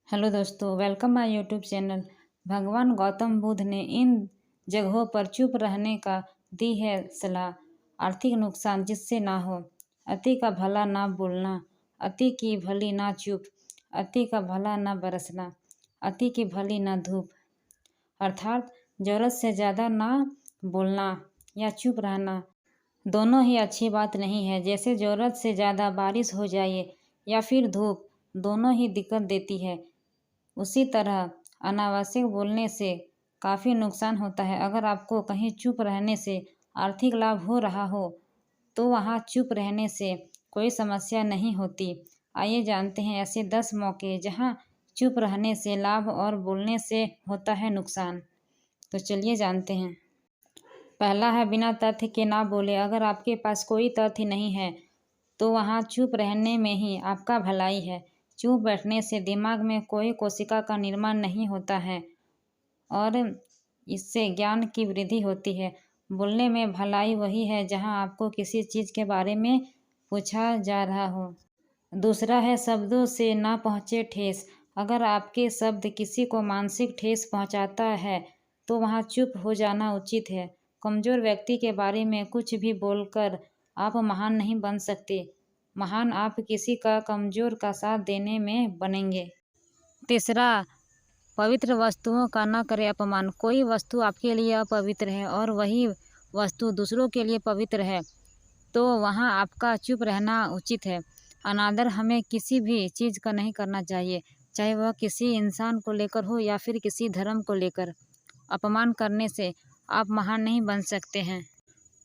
Hello दोस्तों, welcome my YouTube channel. भगवान गौतम बुद्ध ने इन जगहों पर चुप रहने का दी है सलाह। आर्थिक नुकसान जिससे ना हो, अति का भला ना बोलना, अति की भली ना चुप, अति का भला ना बरसना, अति की भली ना धूप। अर्थात ज़रूरत से ज़्यादा ना बोलना या चुप रहना दोनों ही अच्छी बात नहीं है। जैसे ज़रूरत से ज़्यादा बारिश हो जाए या फिर धूप, दोनों ही दिक्कत देती है। उसी तरह अनावश्यक बोलने से काफ़ी नुकसान होता है। अगर आपको कहीं चुप रहने से आर्थिक लाभ हो रहा हो तो वहाँ चुप रहने से कोई समस्या नहीं होती। आइए जानते हैं ऐसे 10 मौके जहाँ चुप रहने से लाभ और बोलने से होता है नुकसान। तो चलिए जानते हैं। पहला है बिना तथ्य के ना बोले। अगर आपके पास कोई तथ्य नहीं है तो वहाँ चुप रहने में ही आपका भलाई है। चुप बैठने से दिमाग में कोई कोशिका का निर्माण नहीं होता है और इससे ज्ञान की वृद्धि होती है। बोलने में भलाई वही है जहाँ आपको किसी चीज़ के बारे में पूछा जा रहा हो। दूसरा है शब्दों से ना पहुँचे ठेस। अगर आपके शब्द किसी को मानसिक ठेस पहुँचाता है तो वहाँ चुप हो जाना उचित है। कमज़ोर व्यक्ति के बारे में कुछ भी बोलकर आप महान नहीं बन सकते। महान आप किसी का कमज़ोर का साथ देने में बनेंगे। तीसरा, पवित्र वस्तुओं का न करें अपमान। कोई वस्तु आपके लिए अपवित्र है और वही वस्तु दूसरों के लिए पवित्र है तो वहाँ आपका चुप रहना उचित है। अनादर हमें किसी भी चीज़ का नहीं करना चाहिए, चाहे वह किसी इंसान को लेकर हो या फिर किसी धर्म को लेकर। अपमान करने से आप महान नहीं बन सकते हैं।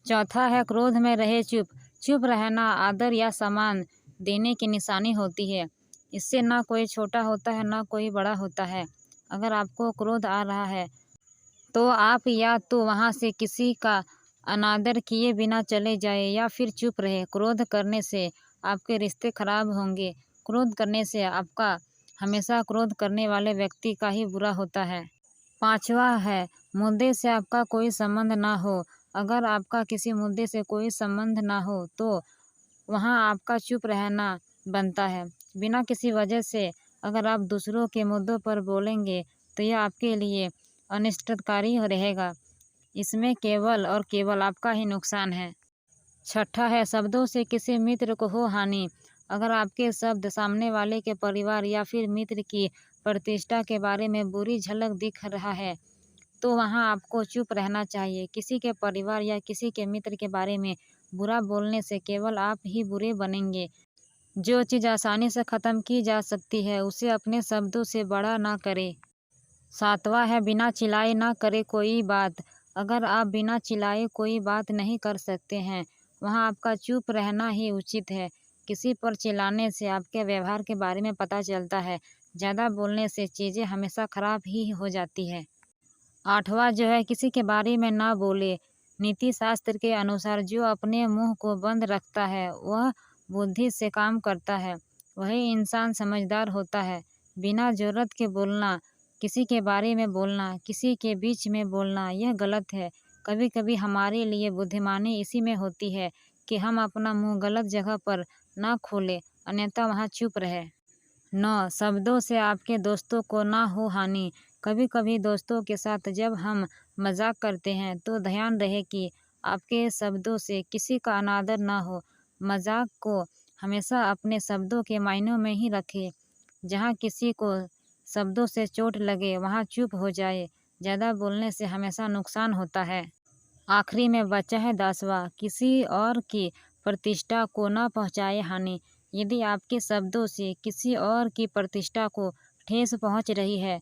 चौथा है क्रोध में रहे चुप। चुप रहना आदर या सम्मान देने की निशानी होती है। इससे ना कोई छोटा होता है ना कोई बड़ा होता है। अगर आपको क्रोध आ रहा है तो आप या तो वहाँ से किसी का अनादर किए बिना चले जाए या फिर चुप रहे। क्रोध करने से आपके रिश्ते खराब होंगे। क्रोध करने से आपका हमेशा क्रोध करने वाले व्यक्ति का ही बुरा होता है। पांचवा है मुद्दे से आपका कोई संबंध ना हो। अगर आपका किसी मुद्दे से कोई संबंध ना हो तो वहाँ आपका चुप रहना बनता है। बिना किसी वजह से अगर आप दूसरों के मुद्दों पर बोलेंगे तो यह आपके लिए अनिष्टकारी रहेगा। इसमें केवल और केवल आपका ही नुकसान है। छठा है शब्दों से किसी मित्र को हो हानि। अगर आपके शब्द सामने वाले के परिवार या फिर मित्र की प्रतिष्ठा के बारे में बुरी झलक दिख रहा है तो वहाँ आपको चुप रहना चाहिए। किसी के परिवार या किसी के मित्र के बारे में बुरा बोलने से केवल आप ही बुरे बनेंगे। जो चीज़ आसानी से ख़त्म की जा सकती है उसे अपने शब्दों से बड़ा ना करें। सातवां है बिना चिल्लाए ना करे कोई बात। अगर आप बिना चिल्लाए कोई बात नहीं कर सकते हैं वहाँ आपका चुप रहना ही उचित है। किसी पर चिल्लाने से आपके व्यवहार के बारे में पता चलता है। ज़्यादा बोलने से चीज़ें हमेशा ख़राब ही हो जाती है। आठवां जो है किसी के बारे में ना बोले। नीति शास्त्र के अनुसार जो अपने मुंह को बंद रखता है वह बुद्धि से काम करता है, वही इंसान समझदार होता है। बिना ज़रूरत के बोलना, किसी के बारे में बोलना, किसी के बीच में बोलना यह गलत है। कभी कभी हमारे लिए बुद्धिमानी इसी में होती है कि हम अपना मुंह गलत जगह पर ना खोलें, अन्यथा वहाँ चुप रहे। 9 शब्दों से आपके दोस्तों को ना हो हानि। कभी कभी दोस्तों के साथ जब हम मजाक करते हैं तो ध्यान रहे कि आपके शब्दों से किसी का अनादर ना हो। मजाक को हमेशा अपने शब्दों के मायनों में ही रखें। जहाँ किसी को शब्दों से चोट लगे वहाँ चुप हो जाए। ज़्यादा बोलने से हमेशा नुकसान होता है। आखिरी में बचा है 10वां, किसी और की प्रतिष्ठा को न पहुँचाए हानि। यदि आपके शब्दों से किसी और की प्रतिष्ठा को ठेस पहुँच रही है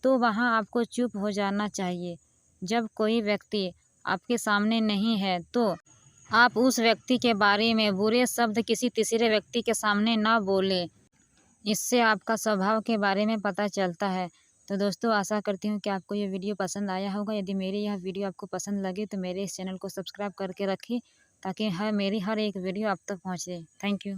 तो वहाँ आपको चुप हो जाना चाहिए। जब कोई व्यक्ति आपके सामने नहीं है तो आप उस व्यक्ति के बारे में बुरे शब्द किसी तीसरे व्यक्ति के सामने ना बोलें। इससे आपका स्वभाव के बारे में पता चलता है। तो दोस्तों आशा करती हूँ कि आपको ये वीडियो पसंद आया होगा। यदि मेरी यह वीडियो आपको पसंद लगे तो मेरे इस चैनल को सब्सक्राइब करके रखें ताकि मेरी हर एक वीडियो आप तक पहुँचे। Thank you.